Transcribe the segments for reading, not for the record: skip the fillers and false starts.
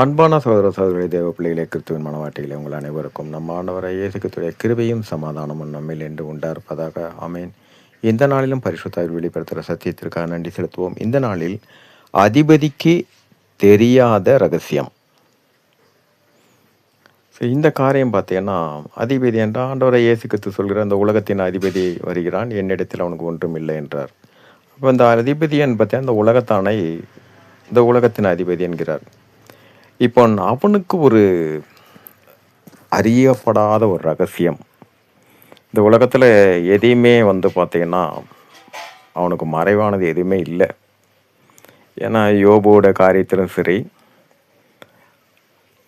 அன்பான சகோதர சகோதரி தேவ பிள்ளைகளே, கிறிஸ்துவின் மனவாட்டிகளே, உங்கள் அனைவருக்கும் நம் ஆண்டவரை இயேசு கிறிஸ்துவின் கிருபையும் சமாதானமும் நம்மில் என்று உண்டாயிருப்பதாக. ஆமேன். இந்த நாளிலும் பரிசுத்தாய் வெளிப்படுத்துகிற சத்தியத்திற்காக நன்றி செலுத்துவோம். இந்த நாளில் அதிபதிக்கு தெரியாத ரகசியம். இந்த காரியம் பார்த்தீங்கன்னா, அதிபதி என்றால் ஆண்டவரை இயேசு கிறிஸ்து சொல்கிற அந்த உலகத்தின் அதிபதி வருகிறான், என்னிடத்தில் அவனுக்கு ஒன்றும் இல்லை என்றார். அப்போ இந்த அதிபதியன் பார்த்தீங்கன்னா அந்த உலகத்தானை இந்த உலகத்தின் அதிபதி என்கிறார். இப்போ அவனுக்கு ஒரு அறியப்படாத ஒரு ரகசியம். இந்த உலகத்தில் எதையுமே பார்த்தீங்கன்னா அவனுக்கு மறைவானது எதுவுமே இல்லை. ஏன்னா யோபோட காரியத்திலும் சரி,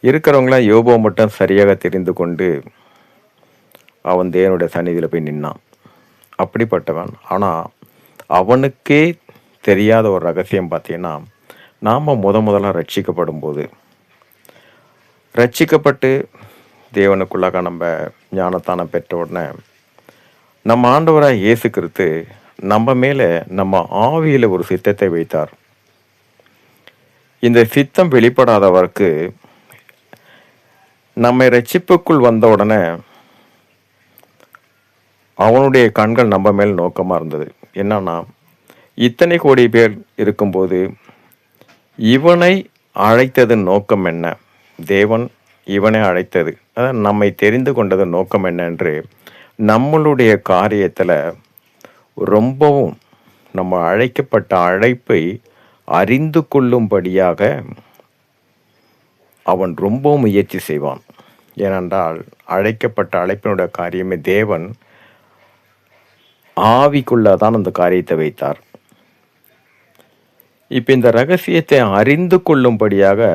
இருக்கிறவங்களாம் யோபோ மட்டும் சரியாக தெரிந்து கொண்டு அவன் தேவனுடைய சந்நிதியில் போய் நின்னான். அப்படிப்பட்டவன். ஆனால் அவனுக்கே தெரியாத ஒரு ரகசியம் பார்த்தீங்கன்னா, நாம் முதலாக ரட்சிக்கப்படும் போது, ரட்சிக்கப்பட்டு தேவனுக்குள்ளாக நம்ம ஞானத்தானம் பெற்ற உடனே நம்ம ஆண்டவராக இயேசு கிறிஸ்து நம்ம மேலே நம்ம ஆவியில் ஒரு சித்தத்தை வைத்தார். இந்த சித்தம் வெளிப்படாதவருக்கு நம்மை ரட்சிப்புக்குள் வந்த உடனே அவனுடைய கண்கள் நம்ம மேல் நோக்கமாக இருந்தது. என்னன்னா, இத்தனை கோடி பேர் இருக்கும்போது இவனை அழைத்ததன் நோக்கம் என்ன? தேவன் இவனை அழைத்தது, அதாவது நம்மை தெரிந்து கொண்டது நோக்கம் என்ன என்று நம்மளுடைய காரியத்தில் ரொம்பவும் நம்ம அழைக்கப்பட்ட அழைப்பை அறிந்து கொள்ளும்படியாக அவன் ரொம்பவும் முயற்சி செய்வான். ஏனென்றால் அழைக்கப்பட்ட அழைப்பினுடைய காரியமே தேவன் ஆவிக்குள்ளதான் அந்த காரியத்தை வைத்தார். இப்போ இந்த ரகசியத்தை அறிந்து கொள்ளும்படியாக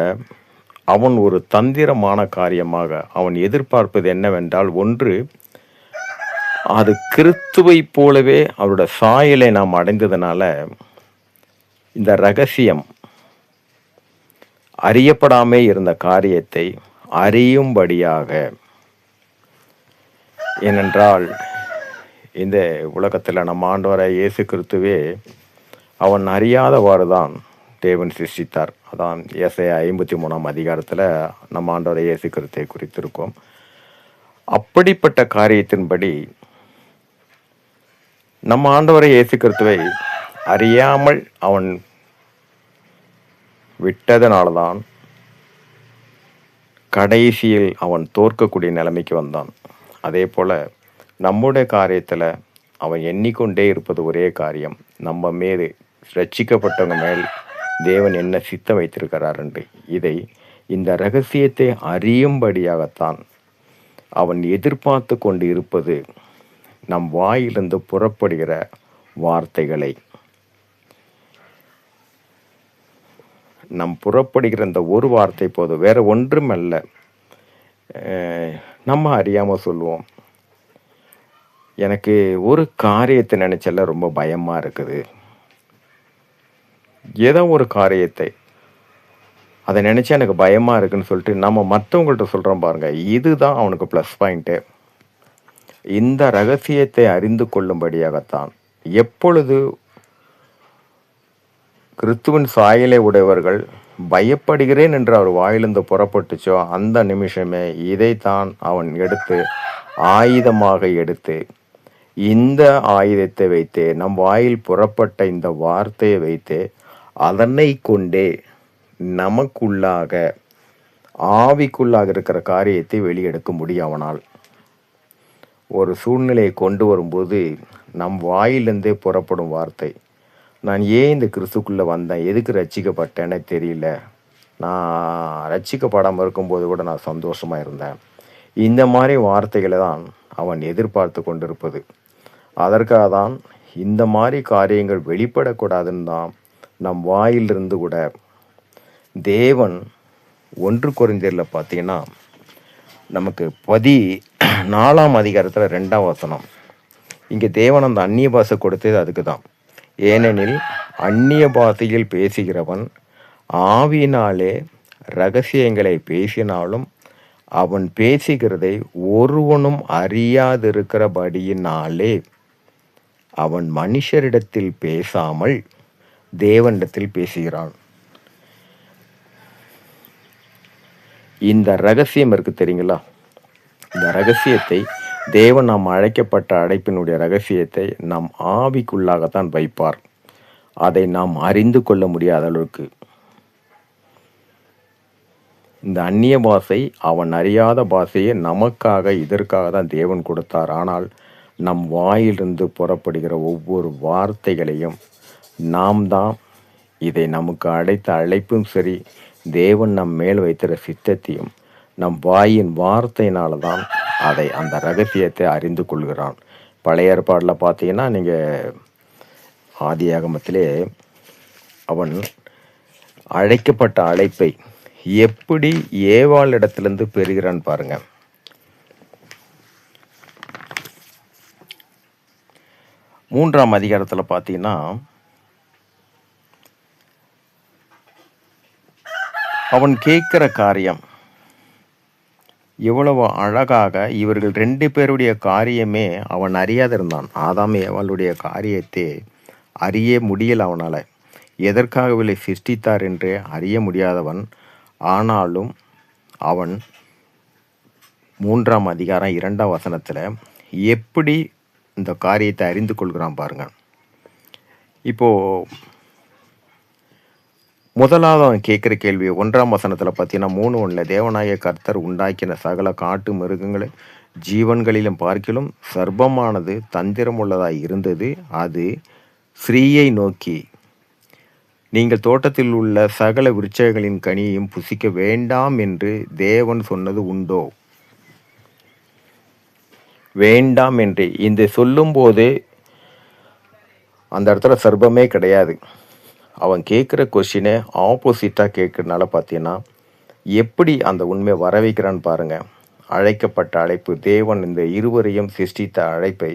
அவன் ஒரு தந்திரமான காரியமாக அவன் எதிர்பார்ப்பது என்னவென்றால், ஒன்று, அது கிறிஸ்துவை போலவே அவரோட சாயலை நாம் அடைந்ததுனால இந்த ரகசியம் அறியப்படாமே இருந்த காரியத்தை அறியும்படியாக. ஏனென்றால் இந்த உலகத்தில் நம்ம ஆண்டவராய் இயேசு கிறிஸ்துவே அவன் அறியாதவாறு தான் தேவன் சிருஷ்டித்தார். அதான் ஏசாயா 53ஆம் அதிகாரத்தில் நம்ம ஆண்டவரை இயேசு கிறிஸ்துவை குறித்திருக்கோம். அப்படிப்பட்ட காரியத்தின்படி நம்ம ஆண்டவரை இயேசு கிறிஸ்துவை அறியாமல் அவன் விட்டதனால்தான் கடைசியில் அவன் தோற்கக்கூடிய நிலைமைக்கு வந்தான். அதே போல் நம்முடைய காரியத்தில் அவன் எண்ணிக்கொண்டே இருப்பது ஒரே காரியம், நம்ம மீது ரட்சிக்கப்பட்டவங்க மேல் தேவன் என்ன சித்தம் வைத்திருக்கிறார் என்று. இந்த ரகசியத்தை அறியும்படியாகத்தான் அவன் எதிர்பார்த்து கொண்டு இருப்பது நம் வாயிலிருந்து புறப்படுகிற வார்த்தைகளை. நம் புறப்படுகிற இந்த ஒரு வார்த்தை போதும், வேற ஒன்றுமல்ல. நம்ம அறியாமல் சொல்லுவோம், எனக்கு ஒரு காரியத்தை நினைச்சல ரொம்ப பயமா இருக்குது. ஏதோ ஒரு காரியத்தை அதை நினைச்சா எனக்கு பயமா இருக்குன்னு சொல்லிட்டு நம்ம மற்றவங்கள்ட்ட சொல்றோம் பாருங்க, இதுதான் அவனுக்கு ப்ளஸ் பாயிண்ட்டு. இந்த ரகசியத்தை அறிந்து கொள்ளும்படியாகத்தான் எப்பொழுது கிறிஸ்துவின் சாயலை உடையவர்கள் பயப்படுகிறேன் என்று அவர் வாயிலிருந்து புறப்பட்டுச்சோ, அந்த நிமிஷமே இதைத்தான் அவன் எடுத்து ஆயுதமாக எடுத்து, இந்த ஆயுதத்தை வைத்தே, நம் வாயில் புறப்பட்ட இந்த வார்த்தையை வைத்தே, அதனை கொண்டே நமக்குள்ளாக ஆவிக்குள்ளாக இருக்கிற காரியத்தை வெளியெடுக்க முடியும் அவனால். ஒரு சூழ்நிலையை கொண்டு வரும்போது நம் வாயிலிருந்தே புறப்படும் வார்த்தை, நான் ஏன் இந்த கிறிஸ்துக்குள்ளே வந்தேன், எதுக்கு ரட்சிக்கப்பட்டேன்னே தெரியல, நான் ரட்சிக்கப்படாமல் இருக்கும்போது கூட நான் சந்தோஷமாக இருந்தேன். இந்த மாதிரி வார்த்தைகளை தான் அவன் எதிர்பார்த்து கொண்டிருப்பது. அதற்காக தான் இந்த மாதிரி காரியங்கள் வெளிப்படக்கூடாதுன்னு தான் நம் வாயிலிருந்து கூட தேவன் 1 கொரிந்தியரில் பார்த்தீங்கன்னா நமக்கு 14ஆம் அதிகாரத்தில் 2ஆம் வசனம், இங்கே தேவன் அந்த அந்நிய பாஷை கொடுத்தது அதுக்கு தான். ஏனெனில் அந்நிய பாஷையில் பேசுகிறவன் ஆவியினாலே ரகசியங்களை பேசினாலும் அவன் பேசுகிறதை ஒருவனும் அறியாதிருக்கிறபடியினாலே அவன் மனுஷரிடத்தில் பேசாமல் தேவனிடத்தில் பேசுகிறான். இந்த ரகசியம் இருக்குது தெரியுங்களா? இந்த ரகசியத்தை தேவன் நாம் அழைக்கப்பட்ட அழைப்பினுடைய ரகசியத்தை நம் ஆவிக்குள்ளாகத்தான் வைப்பார். அதை நாம் அறிந்து கொள்ள முடியாத அளவுக்கு. இந்த அந்நிய பாஷை, அவன் அறியாத பாஷையை நமக்காக இதற்காக தான் தேவன் கொடுத்தார். ஆனால் நம் வாயிலிருந்து புறப்படுகிற ஒவ்வொரு வார்த்தைகளையும் நாம் தான் இதை நமக்கு அழைத்த அழைப்பும் சரி, தேவன் நம் மேல் வைத்திருக்கிற சித்தத்தையும் நம் வாயின் வார்த்தையினால தான் அந்த ரகசியத்தை அறிந்து கொள்கிறான். பழைய ஏற்பாடில் பார்த்தீங்கன்னா, நீங்கள் ஆதியாகமத்திலே அவன் அழைக்கப்பட்ட அழைப்பை எப்படி ஏவாள் இடத்திலிருந்து பெறுகிறான்னு பாருங்க. மூன்றாம் அதிகாரத்தில் பார்த்தீங்கன்னா, அவன் கேட்கிற காரியம் எவ்வளவு அழகாக, இவர்கள் 2 பேருடைய காரியமே அவன் அறியாதிருந்தான். ஆதாம் ஏவாளுடைய காரியத்தை அறிய முடியல அவனால். எதற்காக இவளை சிருஷ்டித்தார் என்று அறிய முடியாதவன். ஆனாலும் அவன் 3ஆம் அதிகாரம் 2ஆம் வசனத்தில் எப்படி இந்த காரியத்தை அறிந்து கொள்கிறான் பாருங்க. இப்போது முதலாவது அவன் கேட்குற கேள்வி 1ஆம் வசனத்தில் பார்த்தீங்கன்னா, 3:1 தேவனாய கர்த்தர் உண்டாக்கின சகல காட்டு மிருகங்களை ஜீவன்களிலும் பார்க்கிலும் சர்ப்பமானது தந்திரமுள்ளதாய் இருந்தது. அது ஸ்ரீயை நோக்கி, நீங்கள் தோட்டத்தில் உள்ள சகல விருட்சங்களின் கனியையும் புசிக்க வேண்டாம் என்று தேவன் சொன்னது உண்டோ? வேண்டாம் என்று இந்த சொல்லும்போது அந்த இடத்துல சர்ப்பமே கிடையாது. அவன் கேட்குற கொஸ்டினை ஆப்போசிட்டாக கேட்குறதுனால பார்த்தீங்கன்னா, எப்படி அந்த உண்மை வர வைக்கிறான்னு பாருங்கள். அழைக்கப்பட்ட அழைப்பு, தேவன் இந்த இருவரையும் சிருஷ்டித்த அழைப்பை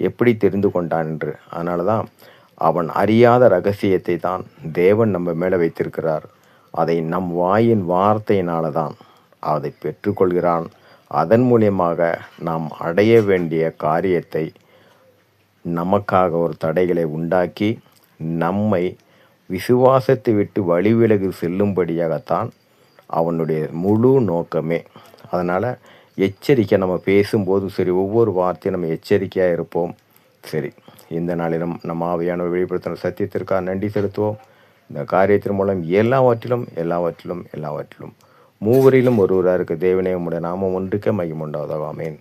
எப்படி தெரிந்து கொண்டான் என்று. அதனால தான் அவன் அறியாத ரகசியத்தை தான் தேவன் நம்ம மேலே வைத்திருக்கிறார். அதை நம் வாயின் வார்த்தையினால தான் அதை பெற்றுக்கொள்கிறான். அதன் மூலியமாக நாம் அடைய வேண்டிய காரியத்தை நமக்காக ஒரு தடைகளை உண்டாக்கி நம்மை விசுவாசத்தை விட்டு வழிவிலகு செல்லும்படியாகத்தான் அவனுடைய முழு நோக்கமே. அதனால் எச்சரிக்கை, நம்ம பேசும்போதும் சரி, ஒவ்வொரு வார்த்தையும் நம்ம எச்சரிக்கையாக இருப்போம். சரி, இந்த நாளிலும் நம்ம ஆவியானவர் வெளிப்படுத்தின சத்தியத்திற்காக நன்றி செலுத்துவோம். இந்த காரியத்தின் மூலம் எல்லாவற்றிலும் மூவரிலும் ஒருவராக இருக்க தேவனே உம்முடைய நாமம் ஒன்றுக்கே மகிமை உண்டாவதாக. ஆமென்.